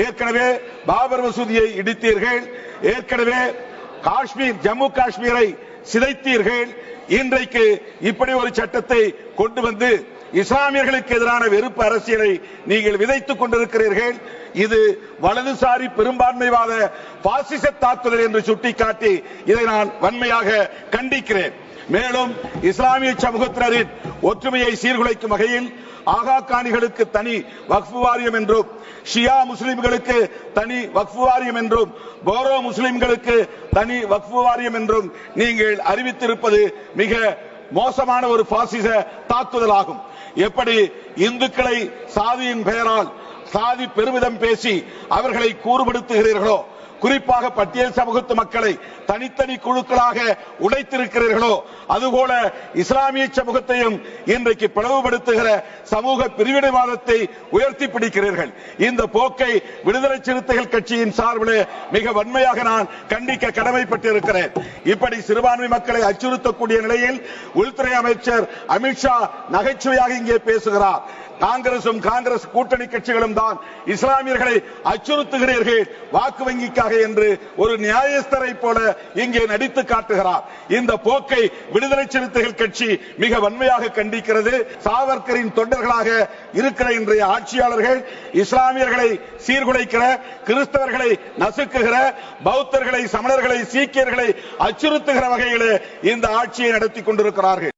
ஏற்கனவே பாபர் மசூதியை இடித்தீர்கள், ஏற்கனவே காஷ்மீர் ஜம்மு காஷ்மீரை சிதைத்தீர்கள். இன்றைக்கு இப்படி ஒரு சட்டத்தை கொண்டு வந்து இஸ்லாமியர்களுக்கு எதிரான வெறுப்பு அரசியலை நீங்கள் விதைத்துக் கொண்டிருக்கிறீர்கள். இது வலதுசாரி பெரும்பான்மைவாத பாசிச தாக்குதல் என்று சுட்டிக்காட்டி இதை நான் வன்மையாக கண்டிக்கிறேன். மேலும் இஸ்லாமிய சமூகத்தினரின் ஒற்றுமையை சீர்குலைக்கும் வகையில் ஆகா காணிகளுக்கு தனி வக்ஃப் வாரியம் என்றும், ஷியா முஸ்லிம்களுக்கு தனி வக்ஃப் வாரியம் என்றும், போரோ முஸ்லிம்களுக்கு தனி வக்ஃப் வாரியம் என்றும் நீங்கள் அறிவித்திருப்பது மிக மோசமான ஒரு பாசிச தாக்குதலாகும். எப்படி இந்துக்களை சாதியின் பெயரால் சாதி பெருமிதம் பேசி அவர்களை கூறுபடுத்துகிறீர்களோ, குறிப்பாக பட்டியல் சமூகத்து மக்களை தனித்தனி குழுக்களாக உடைத்திருக்கிறீர்களோ, அதுபோல இஸ்லாமிய சமூகத்தையும் இன்றைக்கு பிளவுபடுத்துகிற சமூக பிரிவினைவாதத்தை உயர்த்தி பிடிக்கிறீர்கள். இந்த போக்கை விடுதலை சிறுத்தைகள் கட்சியின் சார்பில் மிக வன்மையாக நான் கண்டிக்க கடமைப்பட்டிருக்கிறேன். இப்படி சிறுபான்மை மக்களை அச்சுறுத்தக்கூடிய நிலையில் உள்துறை அமைச்சர் அமித்ஷா நகைச்சுவையாக இங்கே பேசுகிறார். காங்கிரசும் காங்கிரஸ் கூட்டணி கட்சிகளும் தான் இஸ்லாமியர்களை அச்சுறுத்துகிறீர்கள் வாக்கு வங்கிக்காக என்று ஒரு நியாயஸ்தரை போல இங்கே நடித்து காட்டுகிறார். இந்த போக்கை விடுதலை சிறுத்தைகள் கட்சி மிக வன்மையாக கண்டிக்கிறது. சாவர்கரின் தொண்டர்களாக இருக்கிற இன்றைய ஆட்சியாளர்கள் இஸ்லாமியர்களை சீர்குலைக்கிற, கிறிஸ்தவர்களை நசுக்குகிற, பௌத்தர்களை, சமணர்களை, சீக்கியர்களை அச்சுறுத்துகிற வகையில் இந்த ஆட்சியை நடத்தி கொண்டிருக்கிறார்கள்.